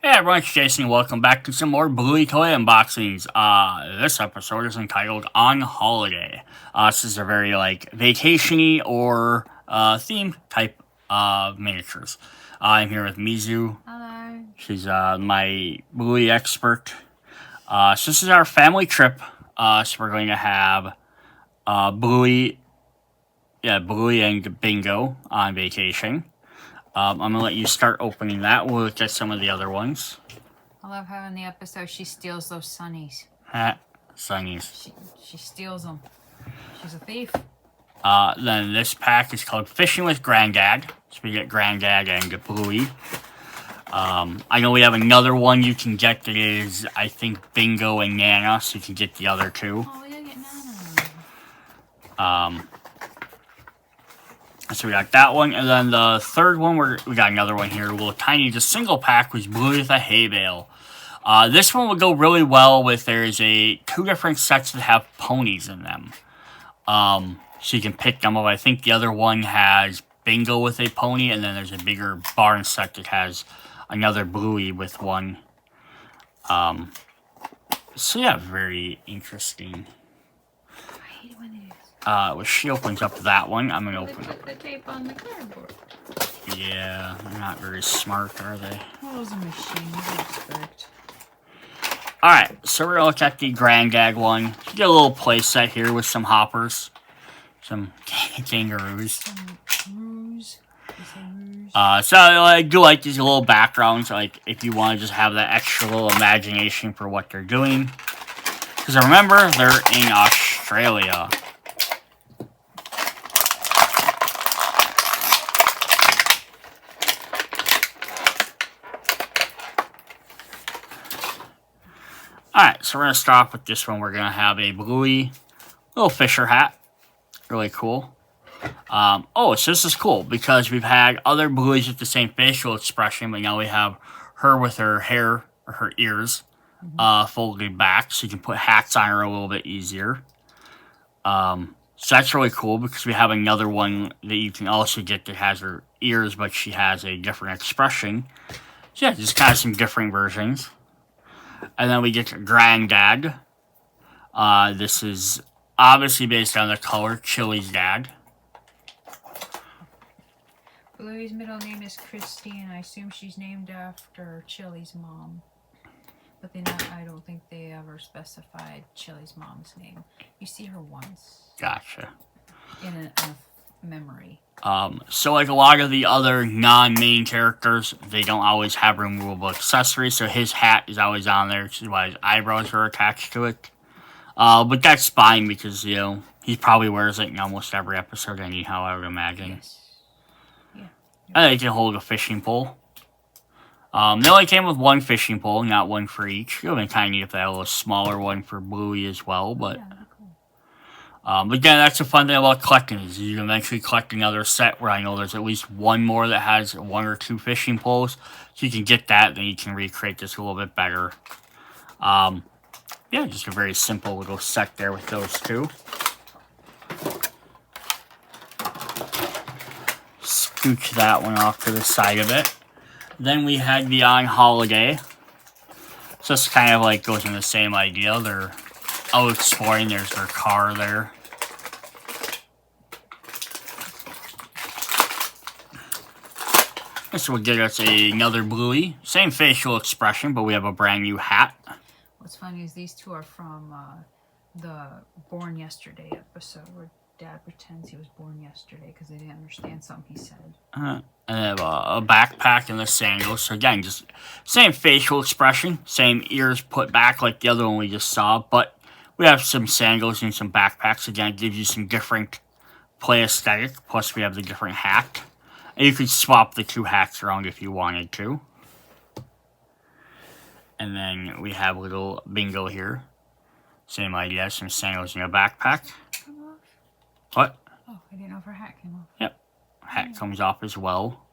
Hey everyone, it's Jason and welcome back to some more Bluey toy unboxings. This episode is entitled On Holiday. This is a very vacation-y or theme type miniatures. I'm here with Mizu. Hello. She's my Bluey expert. So this is our family trip. So we're going to have Bluey and Bingo on vacation. I'm going to let you start opening that. We'll look at some of the other ones. I love how in the episode she steals those sunnies. Sunnies. She steals them. She's a thief. Then this pack is called Fishing with Granddad. So we get Granddad and Bluey. I know we have another one you can get that is, I think, Bingo and Nana, so you can get the other two. Oh, we gotta get Nana. So we got that one, and then the third one, we got another one here, a little tiny, just single pack, was Bluey with a hay bale. This one would go really well with, there's two different sets that have ponies in them. So you can pick them up. I think the other one has Bingo with a pony, and then there's a bigger barn set that has another Bluey with one. So yeah, very interesting. I hate when it is. Well, she opens up that one. I'm gonna open They put the tape on the cardboard. Yeah, they're not very smart, are they? Well, those are machines, I expect. Alright, so we're gonna look at the Granddad one. You get a little play set here with some hoppers. Some kangaroos. Ruse. So I do like these little backgrounds, like if you want to just have that extra little imagination for what they're doing. Because remember, they're in Australia. Alright, so we're going to start off with this one. We're going to have a Bluey little Fisher hat. Really cool. So this is cool because we've had other Blueys with the same facial expression, but now we have her with her hair, or her ears, folded back, so you can put hats on her a little bit easier. So that's really cool because we have another one that you can also get that has her ears, but she has a different expression. So yeah, just kind of some different versions. And then we get Granddad. This is obviously based on the color, Chili's dad. Bluey's middle name is Christine. I assume she's named after Chili's mom. But I don't think they ever specified Chili's mom's name. You see her once. Gotcha. In a memory. So like a lot of the other non-main characters, they don't always have removable accessories, so his hat is always on there, which is why his eyebrows are attached to it. But that's fine because, you know, he probably wears it in almost every episode anyhow, I would imagine. Yes. Yeah. And they can hold a fishing pole. They only came with one fishing pole, not one for each. It would have been kind of neat if they had a little smaller one for Bluey as well, but... Yeah. But again, that's the fun thing about collecting is you can eventually collect another set where I know there's at least one more that has one or two fishing poles. So you can get that, then you can recreate this a little bit better. Yeah, just a very simple little set there with those two. Scooch that one off to the side of it. Then we had the On Holiday. So this kind of like goes in the same idea. They're out exploring. There's their car there. This will get us another Bluey. Same facial expression, but we have a brand new hat. What's funny is these two are from the Born Yesterday episode where Dad pretends he was born yesterday because they didn't understand something he said. And they have a backpack and the sandals. So again, just same facial expression, same ears put back like the other one we just saw, but we have some sandals and some backpacks. Again, it gives you some different play aesthetic. Plus, we have the different hat. And you could swap the two hats around if you wanted to. And then we have little Bingo here. Same idea, some sandals and a backpack. Come off? What? Oh, I didn't know if her hat came off. Yep. Hat comes off as well.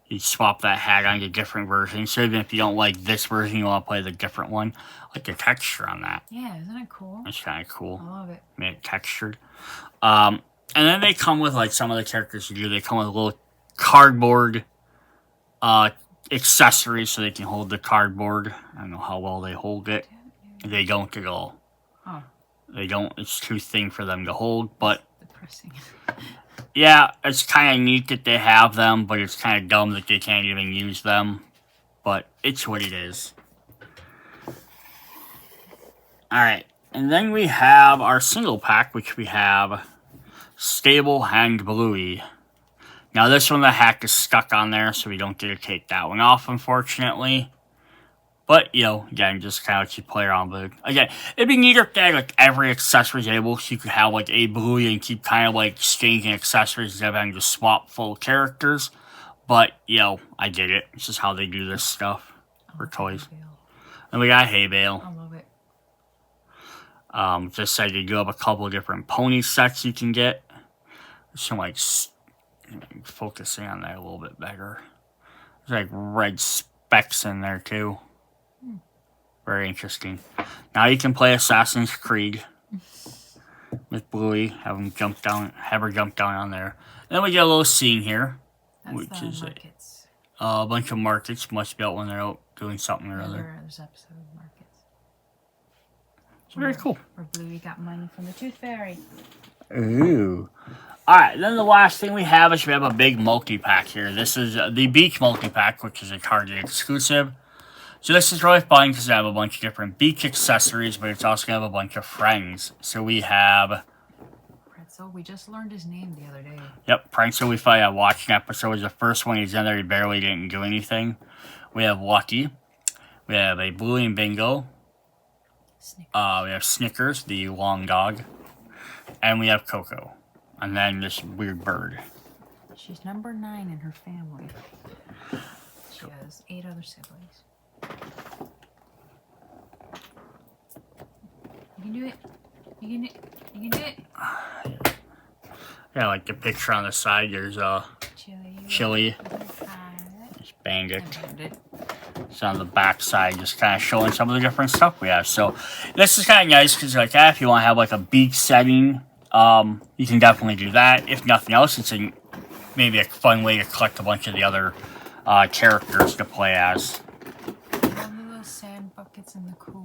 You swap that hat on to different versions. So even if you don't like this version, you want to play the different one. I like the texture on that. Yeah, isn't it cool? It's kind of cool. I love it. Made it textured. And then they come with, like, some of the characters you do. They come with a little cardboard accessories so they can hold the cardboard. I don't know how well they hold it. They don't at all. Oh. They don't. It's too thin for them to hold, but depressing. Yeah, it's kind of neat that they have them, but it's kind of dumb that they can't even use them. But it's what it is. Alright, and then we have our single pack, which we have Stable and Bluey. Now this one, the hack is stuck on there, so we don't get to take that one off, unfortunately. But, you know, again, just kind of let you play around with it. Again, it'd be neater if they had, like, every accessory able, so you could have, like, a Bluey and keep kind of, like, exchanging accessories instead of having to swap full characters. But, you know, I get it. It's just how they do this stuff for toys. And we got Hay Bale. I love it. Just said you do have a couple of different pony sets you can get. Some, like, focusing on that a little bit better. There's, like, red specks in there, too. Very interesting. Now you can play Assassin's Creed with Bluey. Have her jump down on there. And then we get a little scene here, which is a bunch of markets. Must be out when they're out doing something or other. There's episode of markets. It's very cool. Where Bluey got money from the Tooth Fairy. Ooh. Alright, then the last thing we have is we have a big multi-pack here. This is the Beach multi-pack, which is a Target exclusive. So this is really fun because I have a bunch of different beach accessories, but it's also going to have a bunch of friends. So we have... Pretzel, we just learned his name the other day. Yep, Pretzel, we finally watched an episode. It was the first one he's in there. He barely didn't do anything. We have Lucky. We have a Bluey and Bingo. We have Snickers, the long dog. And we have Coco. And then this weird bird. She's number 9 in her family. She has 8 other siblings. You can do it. You can do it. Yeah, like the picture on the side, there's Chili. There's Bandit. It's on the back side, just kind of showing some of the different stuff we have. So this is kind of nice because like if you want to have like a beach setting, you can definitely do that. If nothing else, it's maybe a fun way to collect a bunch of the other characters to play as. Little sand buckets in the cooler.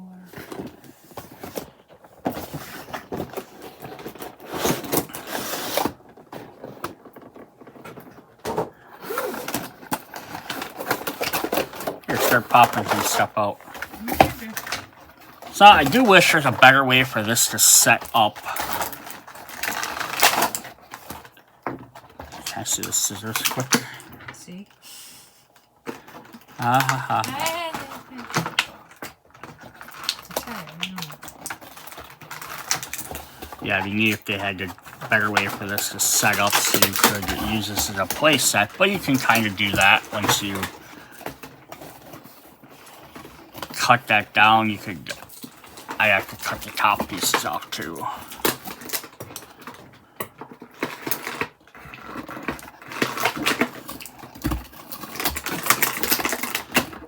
Here, start popping some stuff out. So I do wish there's a better way for this to set up. Can I see the scissors quick? See? Yeah, it'd be neat if they had a better way for this to set up so you could use this as a play set, but you can kind of do that once you cut that down. I have to cut the top pieces off too.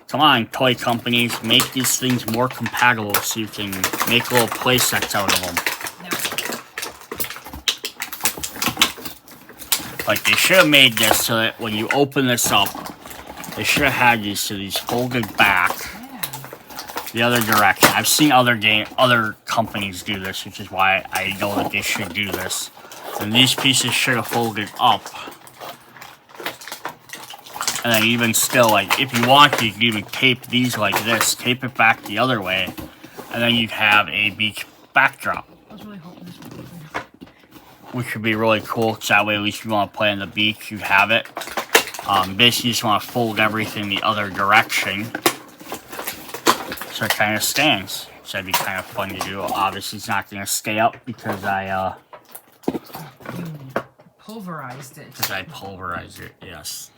Come on, toy companies, make these things more compatible so you can make little play sets out of them. Like, they should have made this so that when you open this up, they should have had these so these folded back the other direction. I've seen other companies do this, which is why I know that they should do this. And these pieces should have folded up. And then even still, like, if you want to, you can even tape these like this. Tape it back the other way. And then you'd have a beach backdrop. I was really hoping this would be clear. Which would be really cool, because that way at least if you want to play on the beach, you have it. Basically, you just want to fold everything the other direction. So it kind of stands. So that'd be kind of fun to do. Obviously, it's not going to stay up because I, pulverized it. Because I pulverized it, yes.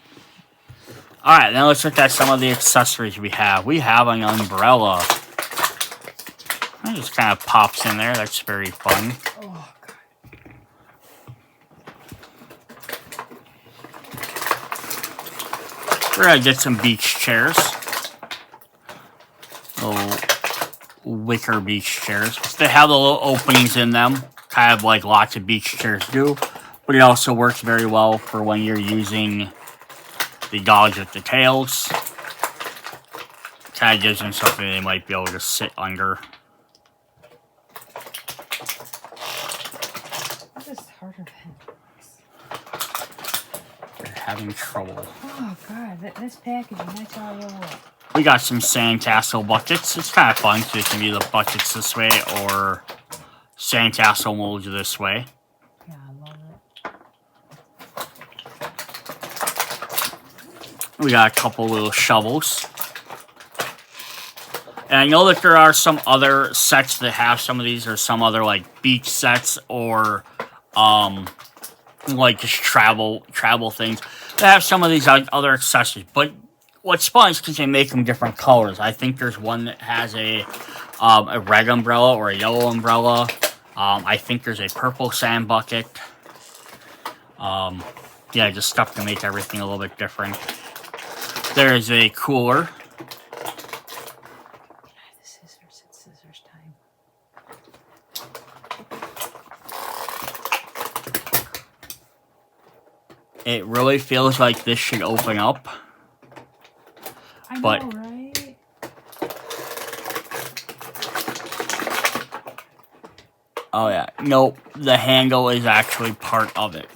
Alright, now let's look at some of the accessories we have. We have an umbrella. It just kind of pops in there. That's very fun. Oh, God. We're going to get some beach chairs. Little wicker beach chairs. They have the little openings in them. Kind of like lots of beach chairs do. But it also works very well for when you're using the dogs with the tails. Kind of gives them something they might be able to sit under. This is harder than this. They're having trouble. Oh god, this packaging, I tell you what. We got some sandcastle buckets. It's kind of fun, so it can be the buckets this way or sandcastle molds this way. Yeah, I love it. We got a couple little shovels. And I know that there are some other sets that have some of these, or some other like beach sets, or like just travel things. They have some of these other accessories, but what's fun is because they make them different colors. I think there's one that has a red umbrella or a yellow umbrella. I think there's a purple sand bucket. Yeah, just stuff to make everything a little bit different. There's a cooler. The scissors, it's scissors time. It really feels like this should open up. I know, But right? oh yeah, nope. The handle is actually part of it.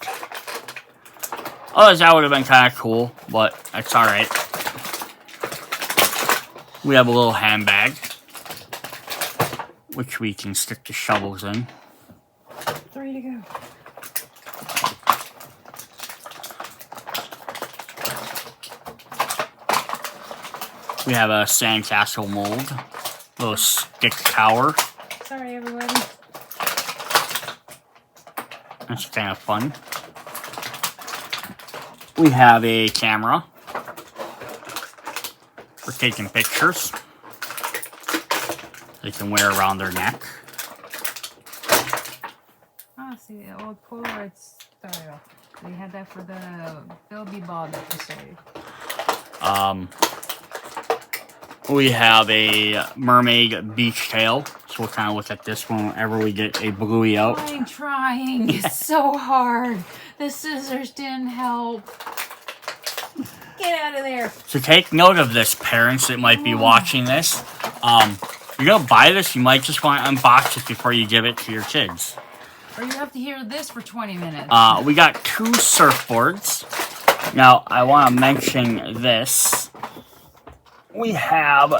Otherwise, that would have been kind of cool, but that's all right. We have a little handbag, which we can stick the shovels in. 3 to go. We have a sandcastle mold, little stick tower. Sorry, everybody. That's kind of fun. We have a camera for taking pictures. They can wear around their neck. Oh, see, the old Polaroid style. We had that for the Bilby Bob episode. We have a mermaid beach tail. So we'll kind of look at this one whenever we get a Bluey out. I'm trying. It's so hard. The scissors didn't help. Get out of there. So take note of this, parents that might be watching this. You're going to buy this, you might just want to unbox it before you give it to your kids. Or you have to hear this for 20 minutes. We got 2 surfboards. Now, I want to mention this. We have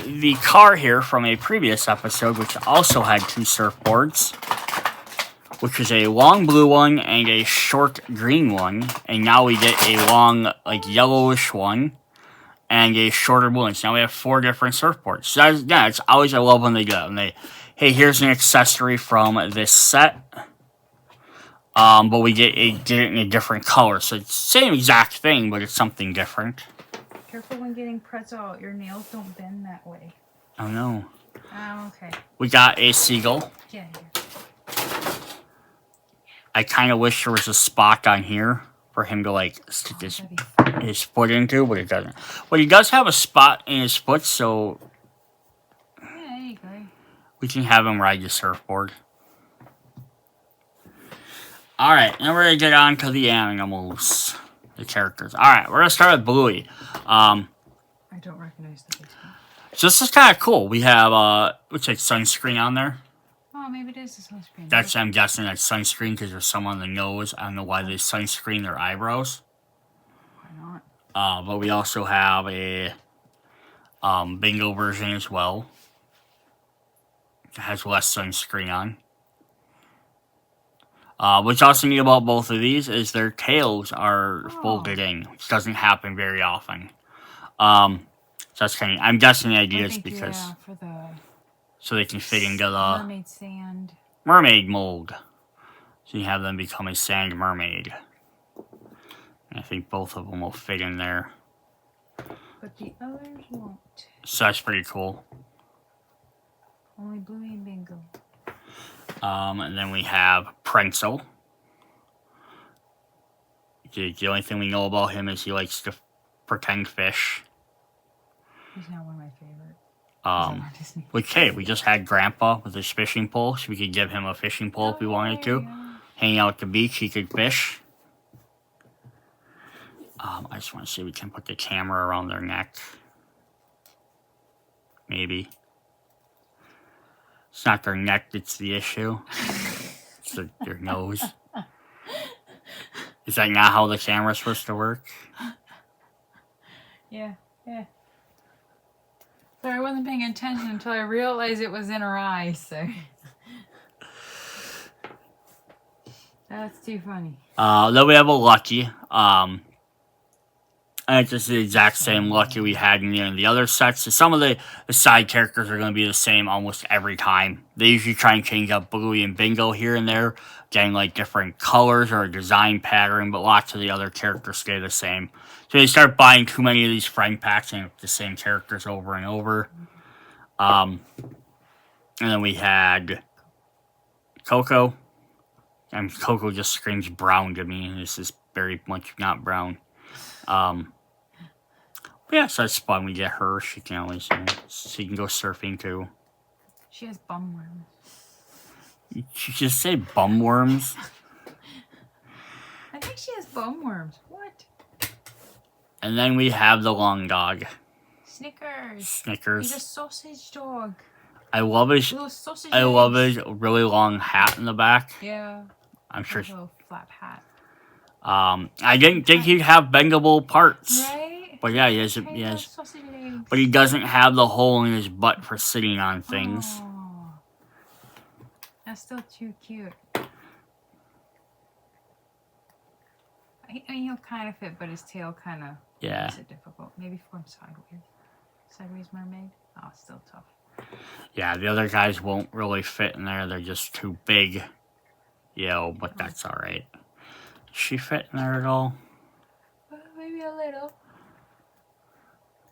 the car here from a previous episode, which also had 2 surfboards, which is a long blue one and a short green one. And now we get a long, like, yellowish one and a shorter blue one. So now we have 4 different surfboards. So yeah, it's always, I love when they do it. And they, hey, here's an accessory from this set. But we get it in a different color. So it's the same exact thing, but it's something different. Careful when getting pretzel out. Your nails don't bend that way. Oh, no. Oh, okay. We got a seagull. Get here. I kind of wish there was a spot on here for him to, like, stick his foot into, but it doesn't. But he does have a spot in his foot, so Yeah, there you go. we can have him ride the surfboard. Alright, now we're going to get on to the animals. The characters. Alright, we're going to start with Bluey. I don't recognize the face. So this is kind of cool. We have, looks like sunscreen on there. Oh, maybe it is the sunscreen. That's, I'm guessing that's sunscreen because there's some on the nose. I don't know why they sunscreen their eyebrows. Why not? But we also have a bingo version as well. It has less sunscreen on. What's also neat about both of these is their tails are folded in, which doesn't happen very often. So that's kind of, I'm guessing the idea is because for the so they can fit into the mermaid sand. mermaid mold. So you have them become a sand mermaid. And I think both of them will fit in there. But the others won't. So that's pretty cool. Only Bluey and Bingo. And then we have Prenzel. The only thing we know about him is he likes to pretend fish. He's not one of my favorite. Which, hey, we just had Grandpa with his fishing pole, so we could give him a fishing pole if we wanted to. Yeah. Hanging out at the beach, he could fish. I just want to see if we can put the camera around their neck. maybe. It's not their neck that's the issue. It's their nose. Is that not how the camera's supposed to work? Yeah. So I wasn't paying attention until I realized it was in her eyes, so. That's too funny. Then we have a Lucky. I think this is the exact same Lucky we had in the other sets. So some of the side characters are going to be the same almost every time. They usually try and change up Bluey and Bingo here and there, getting like different colors or a design pattern, but lots of the other characters stay the same. So they start buying too many of these friend packs and the same characters over and over. And then we had Coco. And Coco just screams brown to me. This is very much not brown. Yeah, so it's fun. We get her. She can always, she can go surfing too. She has bum worms. You just say bum worms? I think she has bum worms. What? And then we have the long dog. Snickers. He's a sausage dog. I love his. I love his really long hat in the back. Yeah. I'm sure. A little flap hat. I didn't think he'd have bendable parts. Right? But yeah, he has. But he doesn't have the hole in his butt for sitting on things. Oh, that's still too cute. I mean, he'll kind of fit, but his tail kind of makes it difficult. Maybe for him sideways. Sideways mermaid? Oh, it's still tough. Yeah, the other guys won't really fit in there. They're just too big. But that's alright. Does she fit in there at all? Maybe a little.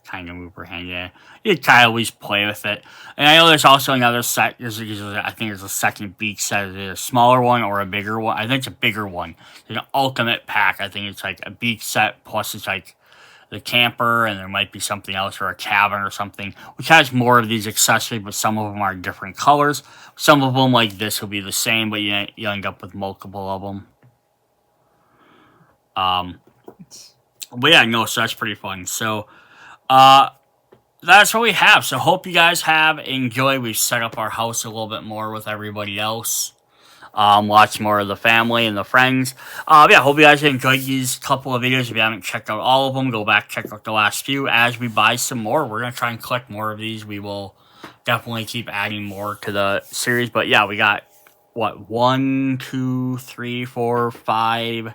Kind of move her hand, yeah. You kind of always play with it. And I know there's also another set. I think there's a second beach set. Is it a smaller one or a bigger one? I think it's a bigger one. There's an ultimate pack. I think it's like a beach set plus it's like the camper, and there might be something else or a cabin or something, which has more of these accessories, but some of them are different colors. Some of them, like this, will be the same, but you end up with multiple of them. But yeah, no, so that's pretty fun. So, that's what we have. So hope you guys have enjoyed. We've set up our house a little bit more with everybody else. Watch more of the family and the friends. Yeah, hope you guys enjoyed these couple of videos. If you haven't checked out all of them, go back, check out the last few. As we buy some more, we're going to try and collect more of these. We will definitely keep adding more to the series. But yeah, we got, 1, 2, 3, 4, 5,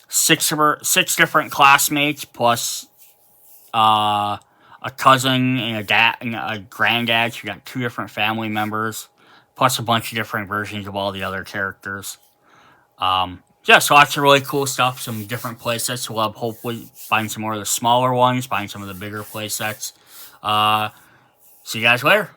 6 different classmates, plus a cousin and a dad and a granddad. So we got 2 different family members, plus a bunch of different versions of all the other characters. Yeah, so lots of really cool stuff. Some different playsets. We'll hopefully find some more of the smaller ones, find some of the bigger playsets. See you guys later.